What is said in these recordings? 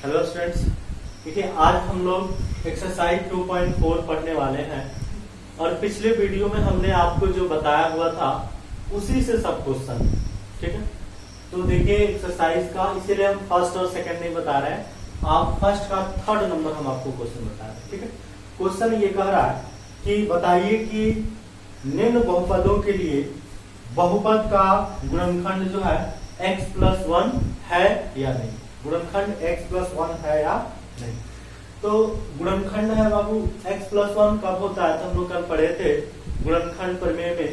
Hello students, देखिए आज हम लोग एक्सरसाइज 2.4 पढ़ने वाले हैं और पिछले वीडियो में हमने आपको जो बताया हुआ था उसी से सब क्वेश्चन, ठीक है। तो देखिए एक्सरसाइज का, इसीलिए हम फर्स्ट और सेकंड नहीं बता रहे हैं, आप फर्स्ट का थर्ड नंबर हम आपको क्वेश्चन बता रहे हैं, ठीक है। क्वेश्चन ये कह रहा है कि बताइए कि निम्न बहुपदों के लिए बहुपद का गुणनखंड जो है x+1 है या नहीं। गुणनखंड x+1 है या नहीं। तो गुणनखंड है बाबू x+1 कब होता है, तो हम लोग कल पढ़े थे गुणनखंड प्रमेय में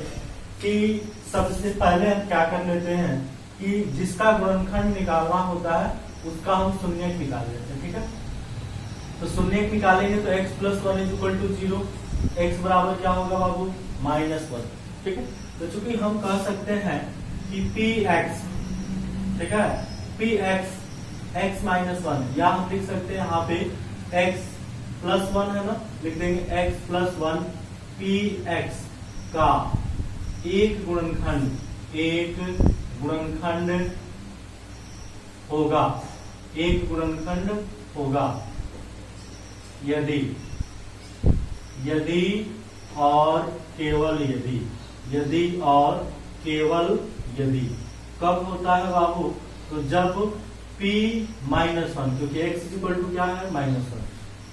कि सबसे पहले हम क्या कर लेते हैं कि जिसका गुणनखंड निकालना होता है उसका हम शून्यक निकाल लेते हैं, ठीक है। तो शून्यक निकालेंगे तो x+1 = 0, x बराबर क्या होगा बाबू -1, ठीक है। तो चूंकि हम कह सकते हैं कि px, ठीक है, px x-1, या हम लिख सकते हैं यहाँ पे x+1 है ना, लिख देंगे x+1 px का एक गुणनखंड होगा यदि और केवल यदि कब होता है बाबू, तो जब p-1, क्योंकि x क्या है -1,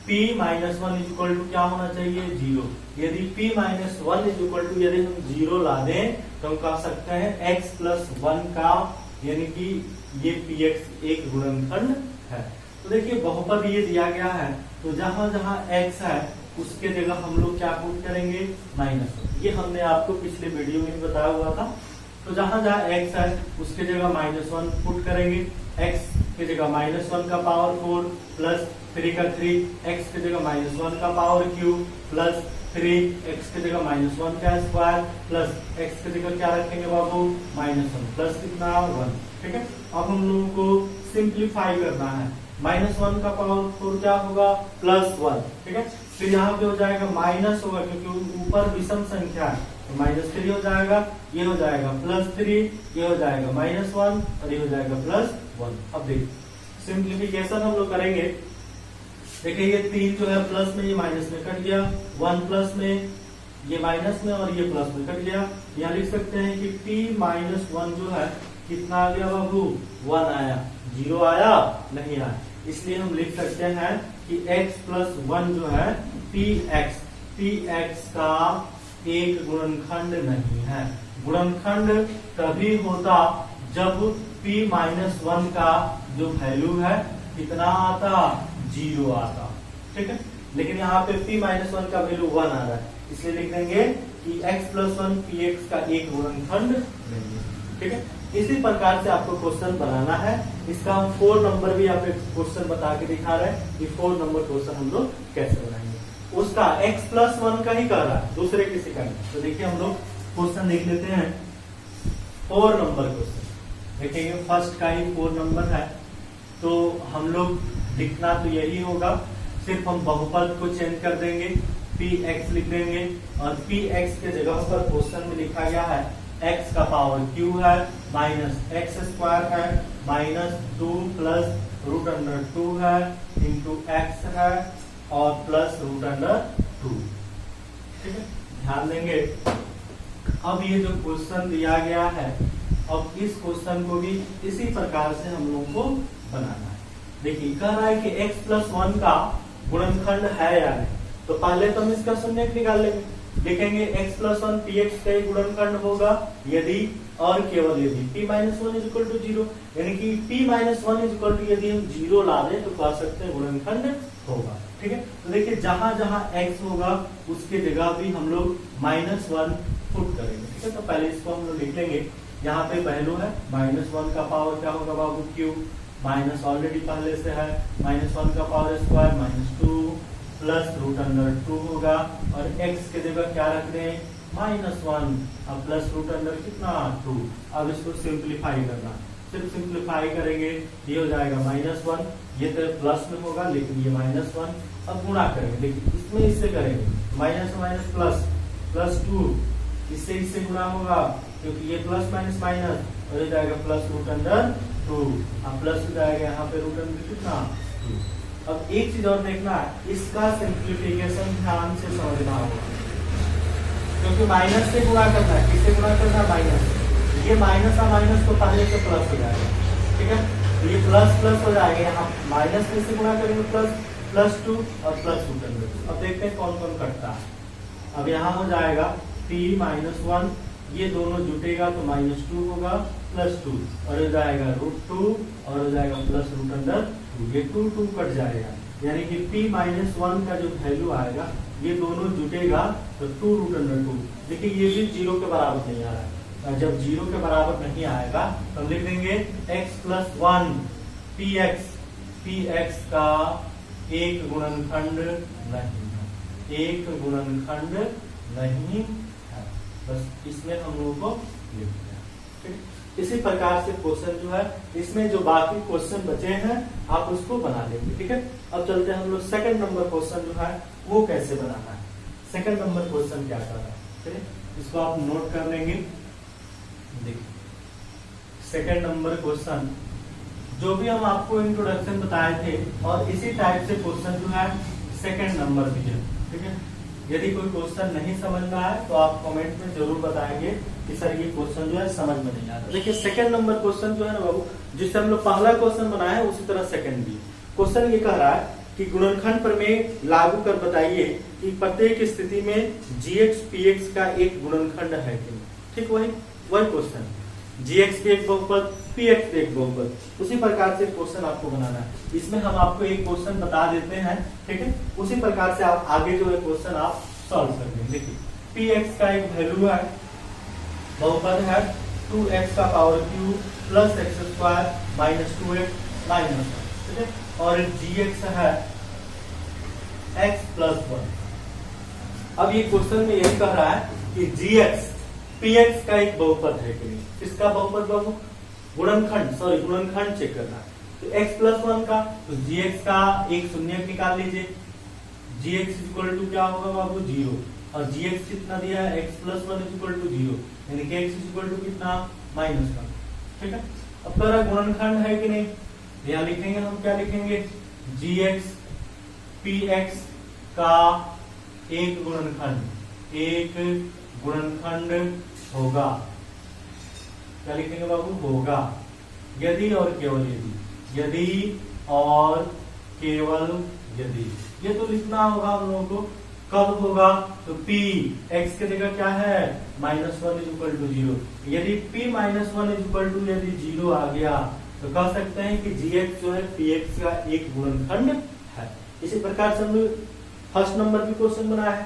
p-1 क्या होना चाहिए 0। यदि p-1 यदि हम 0 ला दें तो हम कह सकते हैं x+1 का, यानी कि ये px एक गुणनखंड है। तो देखिए बहुपद ये दिया गया है, तो जहां जहां x है उसके जगह हम लोग क्या पुट करेंगे -1। ये हमने आपको पिछले वीडियो में बताया हुआ था। तो जहां जहां x है उसके जगह -1 पुट करेंगे, x की जगह -1 का पावर 4 प्लस 3 का 3, x की जगह -1 का पावर क्यूब प्लस 3, x की जगह -1 का स्क्वायर प्लस x की जगह क्या रखेंगे बाबू -1 प्लस कितना 1, ठीक है। अब हम लोगों को सिंप्लीफाई करना है, -1 का पावर 4 क्या होगा +1, ठीक है। फिर यहाँ पे हो जाएगा माइनस होगा क्योंकि ऊपर विषम संख्या है, तो -3 हो जाएगा, ये हो जाएगा +3, ये हो जाएगा -1 और ये हो जाएगा +1। अब देखिए सिंप्लीफिकेशन हम लोग करेंगे। देखिए ये 3 जो है प्लस में, ये माइनस में कट गया, 1 प्लस में, ये माइनस में और ये प्लस में कट गया। यहाँ लिख सकते हैं कि p-1 जो है कितना आ गया बाबू 1 आया, 0 आया नहीं आया। इसलिए हम लिख सकते हैं कि x+1 जो है px का एक गुणनखंड नहीं है। गुणनखंड तभी होता जब p-1 का जो वैल्यू है कितना आता 0 आता, ठीक है। लेकिन यहाँ पे p-1 का वैल्यू 1 आ रहा है, इसलिए लिख देंगे कि x+1 px का एक गुणनखंड नहीं है, ठीक है। इसी प्रकार से आपको क्वेश्चन बनाना है। इसका हम 4 नंबर भी आप क्वेश्चन बता के दिखा रहे हैं कि 4 नंबर क्वेश्चन हम लोग कैसे बनाएंगे। उसका x+1 का ही कर रहा है, दूसरे किसी का नहीं। तो देखिए हम लोग क्वेश्चन देख लेते हैं 4 नंबर क्वेश्चन। देखिए फर्स्ट का ही 4 नंबर है, तो हम लोग लिखना तो यही होगा, सिर्फ हम बहुपद को चेंज कर देंगे, px लिख देंगे और px के जगह पर क्वेश्चन में लिखा गया है x का पावर q है, -x² है, -2 प्लस √2 है इंटू x है और प्लस √2, ठीक है। ध्यान देंगे अब ये जो क्वेश्चन दिया गया है, अब इस क्वेश्चन को भी इसी प्रकार से हम लोगों को बनाना है। देखिए कह रहा है कि x+1 का गुणनखंड है या नहीं, तो पहले तो हम इसका शून्यक निकाल लेंगे, लिखेंगे x+1 px का एक गुणनखंड होगा यदि और केवल यदि p-1 = 0, यानी कि p-1 यदि हम 0 ला दें तो कह सकते हैं गुणनखंड होगा, ठीक है। तो देखिए जहां जहां x होगा उसके जगह भी हम लोग -1 पुट करेंगे, ठीक है। तो पहले इसको हम लोग लिख लेंगे, यहाँ पे वैल्यू है -1 का पावर क्या होगा बाबू क्यूब, माइनस ऑलरेडी पहले से है, -1 का पावर स्क्वायर -2 प्लस √2 होगा और x के जगह क्या रख दें -1 अब प्लस √2 कितना 2। अब इसको सिंप्लीफाई करना, सिर्फ सिंप्लीफाई करेंगे, ये हो जाएगा -1, ये तो प्लस में होगा लेकिन ये -1। अब गुणा करेंगे, देखिए इसमें इससे करेंगे -2, इससे गुणा होगा क्योंकि ये प्लस माइनस माइनस हो जाएगा प्लस √2, अब प्लस हो जाएगा यहाँ पे √2 कितना 2। अब एक चीज और देखना है, इसका सिंप्लीफिकेशन ध्यान से समझना होगा, क्योंकि माइनस से गुणा करना है। किससे गुणा करना है? माइनस से। ये माइनस और माइनस को पहले से प्लस हो जाएगा, ठीक है। तो ये प्लस प्लस हो जाएगा, यहाँ माइनस में से गुणा करेंगे प्लस 2 और प्लस 2 करेंगे। अब देखते हैं कौन कौन कटता है। अब यहाँ हो जाएगा p - 1, ये दोनों जुटेगा तो -2 होगा, +2 और हो जाएगा √2 और हो जाएगा +√2। ये 2 कट जाएगा, यानी कि p - 1 का जो वैल्यू आएगा ये दोनों जुटेगा तो 2√2। देखिए ये भी 0 के बराबर नहीं आ रहा है। जब 0 के बराबर नहीं आएगा तो हम लिख देंगे x + 1 px का एक गुणनखंड नहीं है, एक गुणनखंड नहीं है। बस इसमें हम लोगों को लिख दिया। इसी प्रकार से क्वेश्चन जो है, इसमें जो बाकी क्वेश्चन बचे हैं आप उसको बना लेंगे, ठीक है। अब चलते हैं हम लोग सेकंड नंबर क्वेश्चन जो है वो कैसे बनाना है। सेकंड नंबर क्वेश्चन क्या कर रहा है, ठीक है, इसको आप नोट कर लेंगे। देखिए सेकंड नंबर क्वेश्चन जो भी हम आपको इंट्रोडक्शन बताए थे और इसी टाइप से क्वेश्चन जो है सेकंड नंबर भी है, ठीक है। यदि कोई क्वेश्चन नहीं समझ में आए तो आप कमेंट में जरूर बताएंगे कि सर ये क्वेश्चन जो है समझ में नहीं आ रहा। देखिए सेकंड नंबर क्वेश्चन जो है ना बाबू, जिससे हम लोग पहला क्वेश्चन बनाया है उसी तरह सेकंड भी क्वेश्चन ये कह रहा है कि गुणनखंड प्रमेय लागू कर बताइए कि प्रत्येक स्थिति में gx px का एक गुणनखंड है कि नहीं। ठीक, वही क्वेश्चन, gx के एक बहुपद px के एक बहुपद, उसी प्रकार से क्वेश्चन आपको बनाना है। इसमें हम आपको एक क्वेश्चन बता देते हैं, ठीक है, उसी प्रकार से आप आगे जो है क्वेश्चन आप सॉल्व कर देंगे। देखिए px का एक वैल्यू है, बहुपद है 2x का power cube plus x square minus 2x minus 1, ठीक है, और gx है x प्लस 1। अब ये क्वेश्चन में यही कह रहा है कि gx px का एक बहुपद है कि नहीं। किसका बहुपद बाबू? गुणनखंड, सॉरी गुणनखंड चेक करना है। तो x प्लस 1 का, तो gx का एक शून्य निकाल लीजिए, gx इक्वल टू क्या होगा बाबू? 0, और gx कितना दिया है? x प्लस 1 इक्वल टू 0, यानी कि x इक्वल टू कितना? -1, ठीक है। अब कह रहा गुणनखंड है कि नहीं, यहाँ लिखेंगे हम, क्या लिखेंगे? gx px का एक गुणनखंड होगा। क्या लिखेंगे बाबू? होगा, यदि और केवल यदि और केवल यदि। ये तो लिखना होगा हम लोगों को। कब होगा? तो p x के जगह क्या है? -1 इक्वल टू 0। यदि p -1 इक्वल टू यदि 0 आ गया तो कह सकते हैं कि gx जो है px का एक गुणनखंड है। इसी प्रकार से हम लोग फर्स्ट नंबर भी क्वेश्चन बनाया है।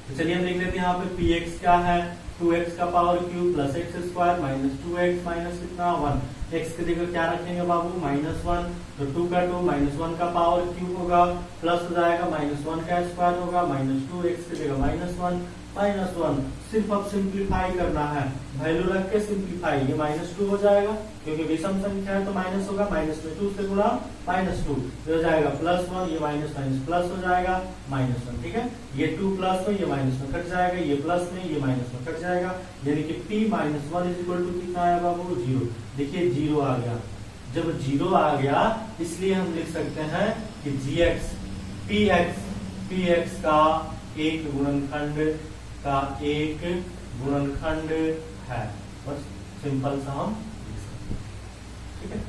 तो चलिए हम देख लेते हैं यहाँ पे px क्या है? 2x का power cube plus x square minus 2x minus कितना? 1। x की जगह क्या रखेंगे बाबू? -1, तो 2 का 2 -1 का पावर क्यूब होगा, प्लस हो जाएगा -1 का स्क्वायर होगा, -2 x की जगह -1 सिर्फ अब सिंप्लीफाई करना है, वैल्यू रख के सिंप्लीफाई। ये -2 हो जाएगा क्योंकि विषम संख्या है तो माइनस होगा, माइनस में 2 से गुणा -2 हो जाएगा +1, ये माइनस प्लस हो जाएगा -1, ठीक है। ये 2 प्लस में, ये माइनस में कट जाएगा, ये प्लस में, ये माइनस में कट जाएगा, यानी कि p - 1 इक्वल टू कितना आया बाबू? 0। देखिए 0 आ गया। जब 0 आ गया इसलिए हम लिख सकते हैं कि gx px का एक गुणनखंड है। बस सिंपल सा हम, ठीक है।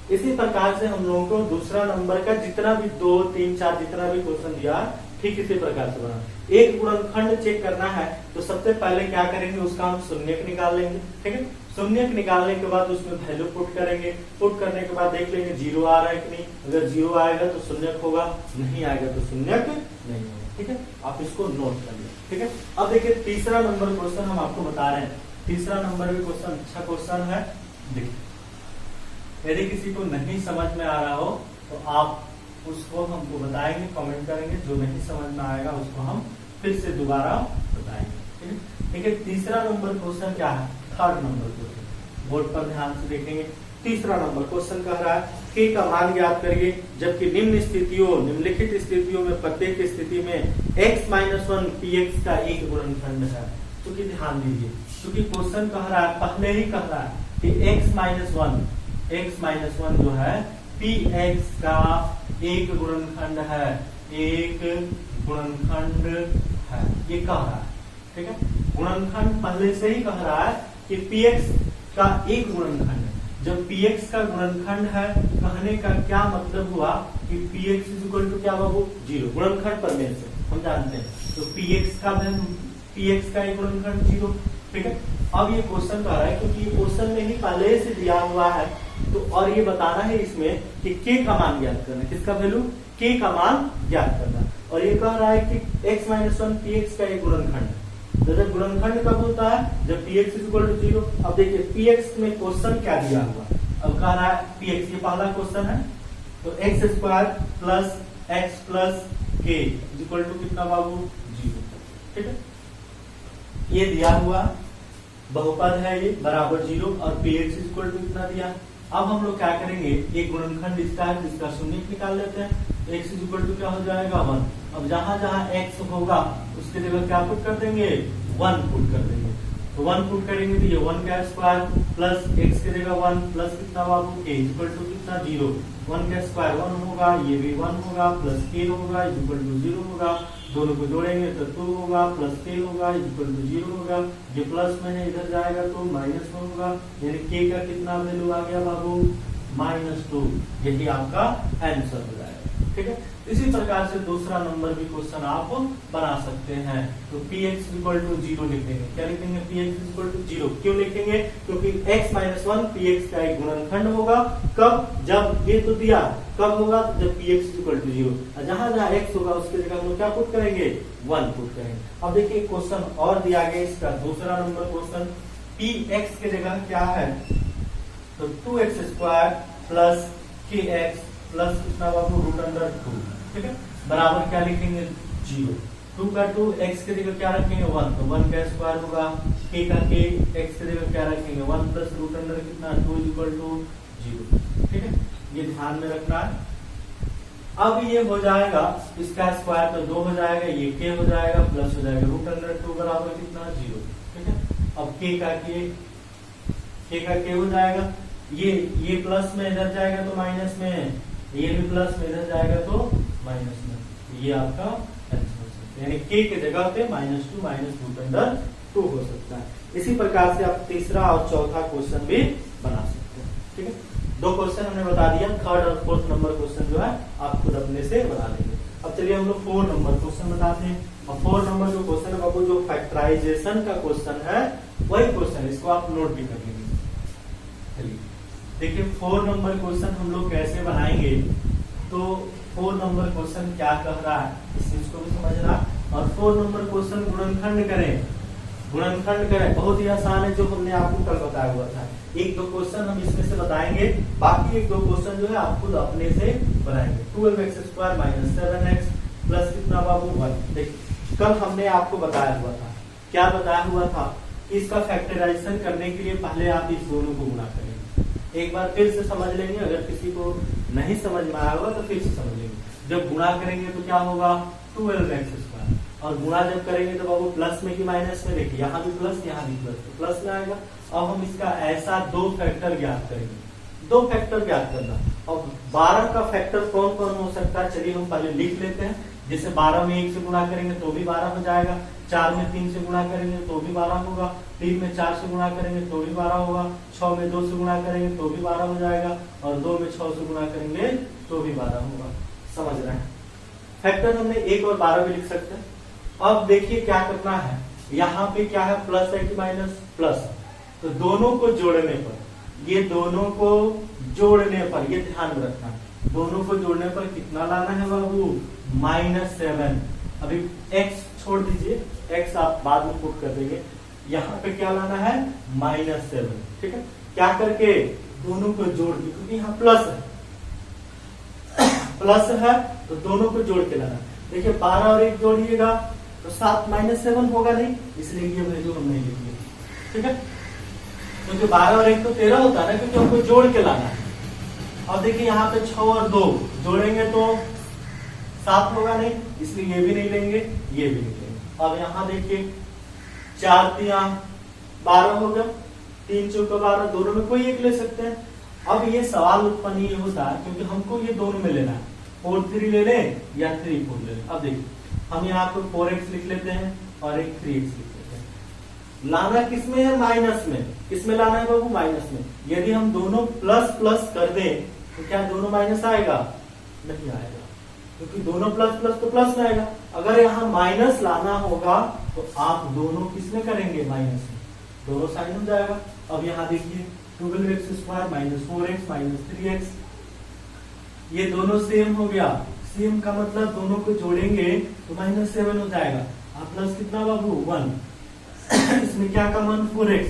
इसी प्रकार से हम लोगों को दूसरा नंबर का जितना भी 2, 3, 4 जितना भी क्वेश्चन दिया ठीक इसी प्रकार से बना। एक गुणनखंड चेक करना है तो सबसे पहले क्या करेंगे? उसका हम शून्यक निकाल लेंगे, ठीक है। शून्यक निकालने के बाद उसमें वैल्यू पुट करेंगे, पुट करने के बाद देख लेंगे 0 आ रहा है कि नहीं। अगर 0 आएगा तो शून्यक होगा, नहीं आएगा तो शून्यक नहीं होगा, ठीक है। आप इसको नोट कर लीजिए, ठीक है। अब देखिए तीसरा नंबर क्वेश्चन हम आपको बता रहे हैं। तीसरा नंबर भी क्वेश्चन अच्छा क्वेश्चन है। देखिए यदि किसी को नहीं समझ में आ रहा हो तो आप उसको हमको बताएंगे, कमेंट करेंगे। जो नहीं समझ में आएगा उसको हम फिर से दोबारा बताएंगे, ठीक है। देखिए तीसरा नंबर क्वेश्चन क्या है? थर्ड नंबर क्वेश्चन, बोर्ड पर ध्यान से देखेंगे। तीसरा नंबर क्वेश्चन कह रहा है k का मान ज्ञात करिए जबकि निम्नलिखित स्थितियों में प्रत्येक स्थिति में x - 1 px का एक गुणनखंड है। क्योंकि ध्यान दीजिए, क्योंकि क्वेश्चन कह रहा है, पहले ही कह रहा है कि x - 1 जो है px का एक गुणनखंड है, एक गुणनखंड है, ये कह रहा है। ठीक है, गुणनखंड पहले से ही कह रहा है कि px का एक गुणनखंड है। जब px का गुणनखंड है, कहने का क्या मतलब हुआ कि px इज इक्वल टू क्या बाबू, 0। गुणनखंड पर में से हम जानते हैं, तो px का एक गुणनखंड 0। ठीक है, अब ये क्वेश्चन कह रहा है, क्योंकि ये क्वेश्चन में ही पहले से दिया हुआ है, तो और ये बताना है इसमें कि k का मान ज्ञात करना, किसका वैल्यू, k का मान ज्ञात करना। और ये कह रहा है कि x - 1 px का एक गुणनखंड है। तो जब गुणनखंड कब होता है, जब px इज इक्वल टू 0। अब देखिए px में क्वेश्चन क्या दिया हुआ, अब कह रहा है px, ये पहला क्वेश्चन है, तो x² plus x plus k is equal to कितना बाबू, 0। ठीक है, ये दिया हुआ बहुपद है, ये बराबर 0, और px इज इक्वल टू कितना दिया। अब हम लोग क्या करेंगे, एक गुणनखंड इसका है, जिसका शून्य निकाल लेते हैं। तो x इज इक्वल टू क्या हो जाएगा, 1। अब जहां जहां x होगा उसके जगह क्या पुट कर देंगे, 1 पुट कर देंगे। तो 1 पुट करेंगे तो ये 1 का स्क्वायर प्लस x की जगह 1 प्लस कितना बाबू, k इज इक्वल टू कितना, 0। 1 का स्क्वायर 1 होगा, ये भी 1 होगा, प्लस k होगा इज इक्वल टू 0 होगा। दोनों को जोड़ेंगे तो 2 होगा, प्लस k होगा इज इक्वल टू 0 होगा। ये प्लस में है, इधर जाएगा तो माइनस में होगा, यानी k का कितना वैल्यू आ गया बाबू, -2। यही आपका आंसर हो जाएगा। ठीक है, इसी प्रकार से दूसरा नंबर भी क्वेश्चन आप बना सकते हैं। तो px इक्वल टू 0 लिखेंगे, क्या लिखेंगे, px इक्वल टू 0। क्यों लिखेंगे, क्योंकि x - 1 px का एक गुणनखंड होगा। कब, जब ये तो दिया, कब होगा, जब px इक्वल टू 0। जहां जहां x होगा उसके जगह हम लोग क्या पुट करेंगे, 1 पुट करेंगे। अब देखिए क्वेश्चन और दिया गया, इसका दूसरा नंबर क्वेश्चन, px के जगह क्या है, तो 2x² प्लस kx प्लस कितना बाबू, √2। ठीक है, बराबर क्या लिखेंगे, 0। 2 का 2, x के जगह क्या रखेंगे, 1, तो 1 का स्क्वायर होगा, k का k, x के जगह क्या रखेंगे, 1 प्लस √2 कितना, 2 इज इक्वल टू 0। ठीक है, ये ध्यान में रखना है। अब ये हो जाएगा, इसका स्क्वायर तो 2 हो जाएगा, ये k हो जाएगा, प्लस हो जाएगा √2 बराबर कितना, 0। ठीक है, अब k का k हो जाएगा, ये प्लस में इधर जाएगा तो माइनस में, ये भी प्लस में इधर जाएगा तो माइनस में। ये आपका आंसर हो सकता है, यानी k के जगह पे -2 √2 हो सकता है। इसी प्रकार से आप तीसरा और चौथा क्वेश्चन भी बना सकते हैं। ठीक है, 2 क्वेश्चन हमने बता दिया, थर्ड और फोर्थ नंबर क्वेश्चन जो है आप खुद अपने से बना लेंगे। अब चलिए हम लोग 4 नंबर क्वेश्चन बताते हैं। और 4 नंबर जो क्वेश्चन है बाबू, जो फैक्टराइजेशन का क्वेश्चन है, वही क्वेश्चन, इसको आप नोट भी कर लेंगे। चलिए देखिए 4 नंबर क्वेश्चन हम लोग कैसे बनाएंगे। तो 4 नंबर क्वेश्चन क्या कह रहा है, इस चीज को भी समझना। और 4 नंबर क्वेश्चन गुणनखंड करें, बहुत ही आसान है, जो हमने आपको कल बताया हुआ था। 1-2 क्वेश्चन हम इसमें से बताएंगे, बाकी 1-2 क्वेश्चन जो है आप खुद अपने से बनाएंगे। 12x² - 7x प्लस कितना बाबू, 1। देखिए कल हमने आपको बताया हुआ था, क्या बताया हुआ था, इसका फैक्टराइजेशन करने के लिए पहले आप इस दोनों को गुणा करेंगे। एक बार फिर से समझ लेंगे, अगर किसी को नहीं समझ में आया होगा तो फिर से समझ लेंगे। जब गुणा करेंगे तो क्या होगा, 12x², और गुणा जब करेंगे तो बाबू प्लस में कि माइनस में, देखिए यहाँ भी प्लस, यहाँ भी प्लस, तो प्लस में आएगा। अब हम इसका ऐसा 2 फैक्टर ज्ञात करेंगे, 2 फैक्टर ज्ञात करना। और 12 का फैक्टर कौन कौन हो सकता है, चलिए हम पहले लिख लेते हैं। जैसे 12 में 1 से गुणा करेंगे तो भी 12 हो जाएगा, 4 में 3 से गुणा करेंगे तो भी 12 होगा, 3 में 4 से गुणा करेंगे तो भी 12 होगा, 6 में 2 से गुणा करेंगे तो भी 12 हो जाएगा, और 2 में 6 से गुणा करेंगे तो भी 12 होगा। समझ रहे हैं, फैक्टर हमने 1 और 12 भी लिख सकते हैं। अब देखिए क्या करना है, यहाँ पे क्या है, प्लस है कि माइनस, प्लस। तो दोनों को जोड़ने पर, ये दोनों को जोड़ने पर, ये ध्यान में रखना, दोनों को जोड़ने पर कितना लाना है बाबू, -7। अभी x छोड़ दीजिए, x आप बाद में पुट कर देंगे। यहाँ पे क्या लाना है, -7। ठीक है, क्या करके, दोनों को जोड़ के, क्योंकि यहाँ प्लस है, प्लस है तो दोनों को जोड़ के लाना। देखिए 12 और 1 जोड़िएगा तो 7 -7 होगा नहीं, इसलिए ये वैल्यू हम नहीं लिखेंगे। ठीक है, क्योंकि 12 और 1 तो 13 होता है ना, क्योंकि हमको जोड़ के लाना है। अब देखिए यहाँ पे 6 और 2 जोड़ेंगे तो 7 होगा नहीं, इसलिए ये भी नहीं लेंगे, ये भी नहीं लेंगे। अब यहाँ देखिए 4 × 3 = 12 हो गया, 3 × 4 = 12, दोनों में कोई एक ले सकते हैं। अब ये सवाल उत्पन्न ये होता है क्योंकि हमको ये दोनों में लेना है, 4 3 ले लें या 3 4 ले लें। अब देखिए हम यहाँ पे 4x लिख लेते हैं और एक 3x लिख लेते हैं। लाना किसमें है? माइनस में। किसमें लाना है बाबू? माइनस में। यदि हम दोनों प्लस प्लस कर दें तो क्या दोनों माइनस आएगा? नहीं आएगा, क्योंकि दोनों प्लस प्लस तो प्लस में आएगा। अगर यहाँ माइनस लाना होगा तो आप दोनों किसमें करेंगे? माइनस में। दोनों साइन हो जाएगा। अब यहाँ देखिए 12x² minus 4x minus 3x, ये दोनों सेम हो गया। सेम का मतलब दोनों को जोड़ेंगे तो -7 हो जाएगा। अब प्लस कितना बाबू? 1। इसमें क्या कॉमन? 4x।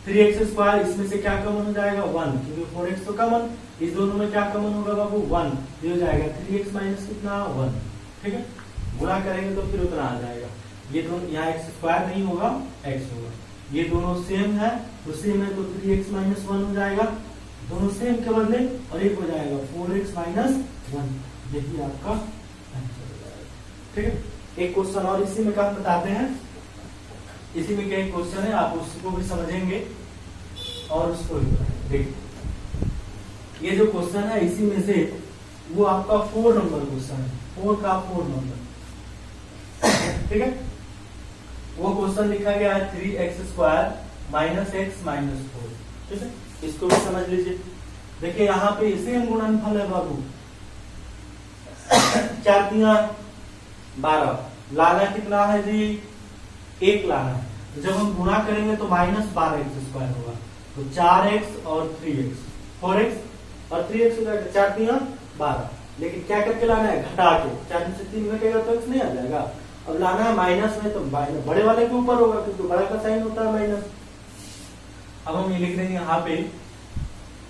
3x² इसमें से क्या कॉमन हो जाएगा? 1, क्योंकि 4x तो कॉमन। इस दोनों में क्या कॉमन होगा बाबू? 1। ये हो जाएगा 3x माइनस कितना? 1। ठीक है, गुणा करेंगे तो फिर उतना आ जाएगा। ये दोनों यहाँ x² नहीं होगा, x होगा। ये दोनों सेम है तो सेम है तो 3x माइनस 1 हो जाएगा। दोनों सेम के बदले और एक हो जाएगा 4x माइनस 1। यही आपका आंसर हो जाएगा। ठीक है, एक क्वेश्चन और इसी में काम बताते हैं। इसी में क्या क्वेश्चन है, आप उसको भी समझेंगे और उसको भी देखिए। ये जो क्वेश्चन है इसी में से वो आपका 4 नंबर क्वेश्चन है, 4 का 4 नंबर। ठीक है, वो क्वेश्चन लिखा गया है 3x² माइनस x माइनस 4। ठीक है, इसको भी समझ लीजिए। देखिए यहाँ पे सेम गुणनफल है बाबू, 4 3 12। लाना कितना है जी? 1 लाना है। जब हम गुणा करेंगे तो -12x² होगा, तो 4x और 3x, 4x और 3x हो जाएगा। 4 3 12। लेकिन क्या करके लाना है? घटा के। 4 से 3 घटेगा तो x नहीं आ जाएगा। अब लाना है माइनस में तो बड़े वाले के ऊपर होगा, क्योंकि बड़ा का साइन होता है माइनस। अब हम ये लिख देंगे यहाँ पे,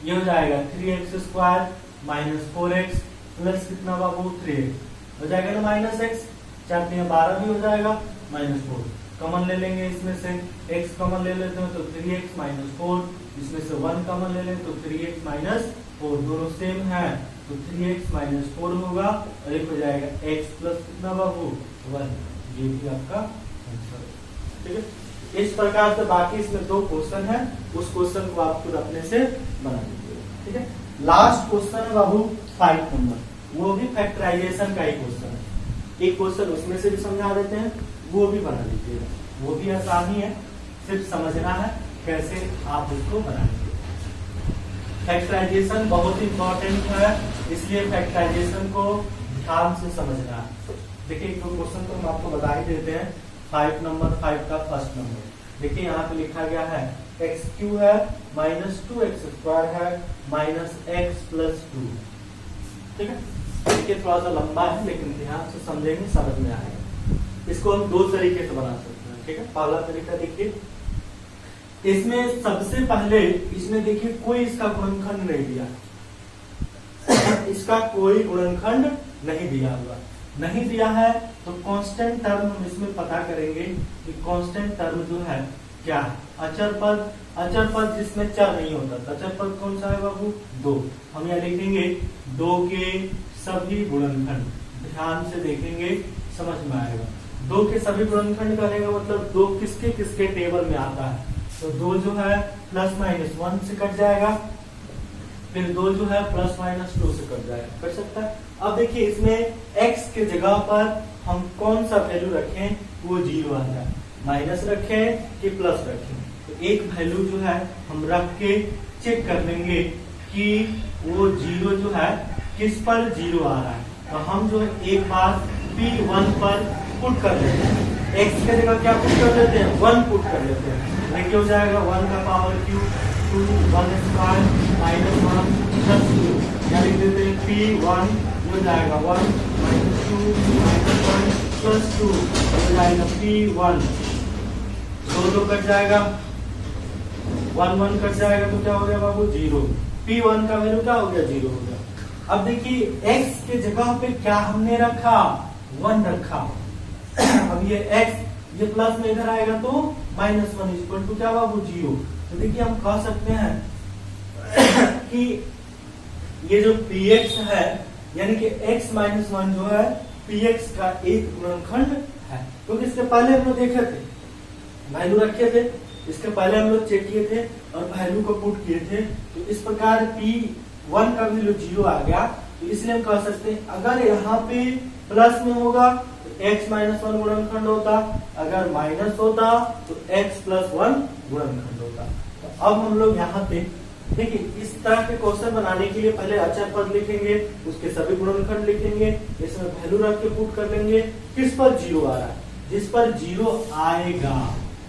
ये हो जाएगा 3x² माइनस 4x प्लस कितना बाबू? 3x हो जाएगा ना -x। 4 3 12 भी हो जाएगा, -4 कॉमन ले लेंगे। इसमें से x कॉमन ले लेते हैं तो 3x माइनस 4, इसमें से 1 कॉमन ले लें तो 3x माइनस 4। दोनों सेम है तो 3x माइनस 4 होगा और एक हो जाएगा x प्लस कितना बाबू? 1। ये भी आपका आंसर है। ठीक है, इस प्रकार से बाकी इसमें 2 क्वेश्चन है, उस क्वेश्चन को आप खुद अपने से बना लीजिए। ठीक है, लास्ट क्वेश्चन है बाबू 5 नंबर, वो भी फैक्टराइजेशन का ही क्वेश्चन है। एक क्वेश्चन उसमें से भी समझा देते हैं, वो भी बना लीजिएगा। वो भी आसानी है, सिर्फ समझना है कैसे आप उसको बनाएंगे। फैक्टराइजेशन बहुत इंपॉर्टेंट है, इसलिए फैक्टराइजेशन को ध्यान से समझना है। देखिए एक क्वेश्चन तो हम आपको बता ही देते हैं। 5 नंबर 5 का फर्स्ट नंबर देखिए, यहाँ पे लिखा गया है x³ है माइनस 2x² है माइनस x प्लस 2। ठीक है, देखिए थोड़ा सा लंबा है लेकिन ध्यान से समझेंगे समझ में आएगा। इसको हम 2 तरीके से बना सकते हैं। ठीक है, पहला तरीका देखिए, इसमें सबसे पहले इसमें देखिए कोई इसका गुणनखंड नहीं दिया, इसका कोई गुणनखंड नहीं दिया हुआ। नहीं दिया है तो कांस्टेंट टर्म हम इसमें पता करेंगे कि कांस्टेंट टर्म जो है क्या है? अचर पद। अचर पद जिसमें चर नहीं होता। अचर पद कौन सा है बाबू? 2। हम यहाँ लिखेंगे 2 के सभी गुणनखंड। ध्यान से देखेंगे समझ में आएगा। 2 के सभी गुणनखंड करेगा मतलब 2 किसके किसके टेबल में आता है, तो 2 जो है प्लस माइनस 1 से कट जाएगा, फिर 2 जो है प्लस माइनस 2 से कट जाएगा, कर सकता है। अब देखिए इसमें x के जगह पर हम कौन सा वैल्यू रखें, वो 0 आ जाए। माइनस रखें कि प्लस रखें, तो एक वैल्यू जो है हम रख के चेक कर लेंगे कि वो 0 जो है किस पर 0 आ रहा है। तो हम जो है एक बार P1 पर पुट कर लेते हैं। x के जगह क्या पुट कर लेते हैं? 1 पुट कर लेते हैं। देखिए हो जाएगा 1 का पावर क्यूब 2 1² माइनस 1 प्लस 2, या लिख देते हैं P1 हो जाएगा 1 माइनस 2 माइनस 1 प्लस 2 हो जाएगा P1। 2 कट जाएगा, 1 1 कट जाएगा तो क्या हो गया बाबू? 0। P1 का वैल्यू क्या हो गया? 0 हो गया। अब देखिए x के जगह पे क्या हमने रखा? 1 रखा। अब ये x ये प्लस में इधर आएगा तो -1 इक्वल टू क्या बाबू? 0। तो देखिए हम कह सकते हैं कि ये जो px है यानी कि x माइनस 1 जो है px का एक गुणनखंड है, क्योंकि इसके पहले हम लोग देखे थे, वैल्यू रखे थे इसके पहले हम लोग चेक किए थे और वैल्यू को पुट किए थे। तो इस प्रकार P1 का वैल्यू 0 आ गया, तो इसलिए हम कह सकते हैं अगर यहाँ पे प्लस में होगा तो x माइनस 1 गुणनखंड होता, अगर माइनस होता तो x प्लस 1 गुणनखंड होता। तो अब हम लोग यहाँ पे देखिए इस तरह के क्वेश्चन बनाने के लिए पहले अचर पद लिखेंगे, उसके सभी गुणनखंड लिखेंगे, इसमें वैल्यू रख के पुट कर लेंगे किस पर 0 आ रहा है, जिस पर 0 आएगा।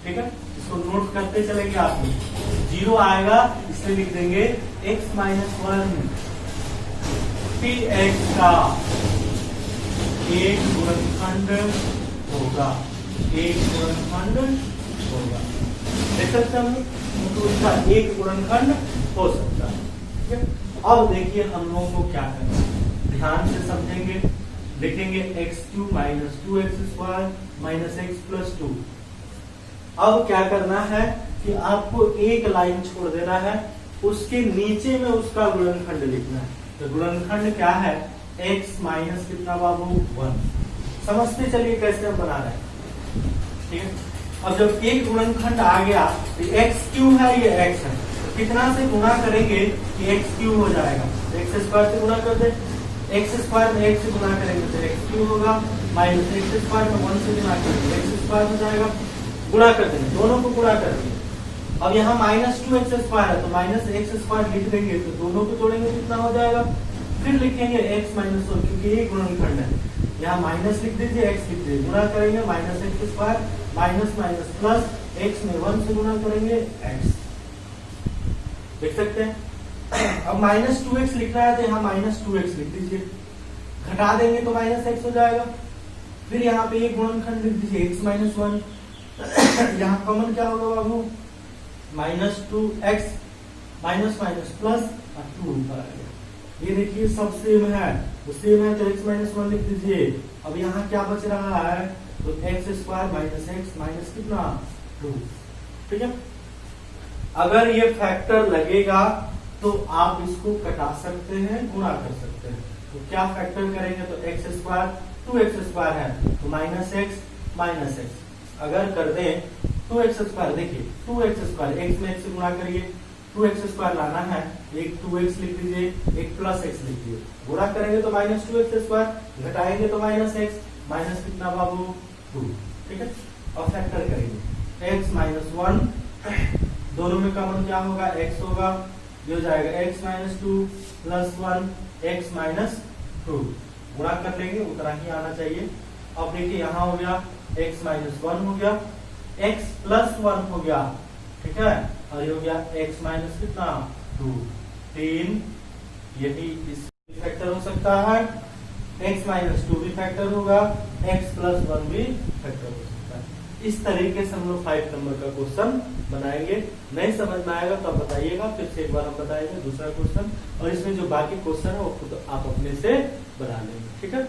ठीक है, इसको नोट करते चलेंगे। आप 0 आएगा इसलिए लिख देंगे x माइनस 1 px का एक गुणनखंड होगा, एक गुणनखंड होगा। देख सकते हैं तो इसका एक गुणनखंड हो सकता है। ठीक है, अब देखिए हम लोगों को क्या करना है, ध्यान से समझेंगे। लिखेंगे x3 minus 2x² minus x plus 2। अब क्या करना है कि आपको एक लाइन छोड़ देना है, उसके नीचे में उसका गुणनखंड लिखना है। तो गुणनखंड क्या है, x माइनस कितना बाबू 1। समझते चलिए कैसे हम बना रहे हैं। ठीक है, अब जब एक गुणनखंड आ गया तो x क्यू है, ये x है, तो कितना से गुणा करेंगे कि x क्यू हो जाएगा, x स्क्वायर से गुणा कर दे, x स्क्वायर में x से गुणा करेंगे तो x क्यू होगा, माइनस x स्क्वायर में 1 से गुणा करेंगे x स्क्वायर हो जाएगा। गुणा कर देंगे, दोनों को गुणा कर देंगे। अब यहाँ माइनस 2x स्क्वायर है तो माइनस x स्क्वायर लिख देंगे, तो दोनों को जोड़ेंगे कितना हो जाएगा, फिर लिखेंगे x माइनस 1 क्योंकि ये गुणनखंड है, यहाँ माइनस लिख दीजिए, x लिख दीजिए, गुणा करेंगे minus x square minus minus plus x में 1 से गुणा करेंगे x। देख सकते हैं। अब माइनस 2x लिखना है तो यहाँ माइनस 2x लिख दीजिए, घटा देंगे तो माइनस x हो जाएगा। फिर यहाँ पे एक गुणनखंड लिख दीजिए x माइनस 1, यहाँ कॉमन क्या होगा बाबू, minus 2x minus minus plus और 2 ऊपर आ गया। ये देखिए सब सेम है, तो सेम है तो x माइनस 1 लिख दीजिए। अब यहाँ क्या बच रहा है, तो x square minus x minus कितना 2। ठीक है, अगर ये फैक्टर लगेगा तो आप इसको कटा सकते हैं, गुणा कर सकते हैं। तो क्या फैक्टर करेंगे, तो x स्क्वायर 2x स्क्वायर है तो माइनस एक्स माइनस एक्स, अगर कर दें 2x स्क्वायर, देखिए 2x स्क्वायर x में x से गुणा करिए, 2x स्क्वायर लाना है, एक 2x लिख लीजिए, एक प्लस x लिख लीजिए, गुणा करेंगे तो माइनस 2x स्क्वायर, घटाएंगे तो माइनस x, माइनस कितना बाबू 2। ठीक है, और फैक्टर करेंगे x माइनस 1, दोनों में कॉमन क्या होगा, x होगा, ये हो जाएगा x minus 2 plus 1 x minus 2, गुणा कर लेंगे, उतना ही आना चाहिए। अब देखिए यहाँ हो गया x माइनस 1 हो गया, x प्लस 1 हो गया। ठीक है, और ये हो गया x माइनस कितना 2, 3, यही इस फैक्टर हो सकता है, x माइनस 2 भी फैक्टर होगा, x प्लस 1 भी फैक्टर हो सकता है। इस तरीके से हम लोग 5 नंबर का क्वेश्चन बनाएंगे। नहीं समझ में आएगा तो आप बताइएगा, फिर से एक बार हम बताएंगे दूसरा क्वेश्चन, और इसमें जो बाकी क्वेश्चन है वो खुद आप अपने से बना लेंगे। ठीक है।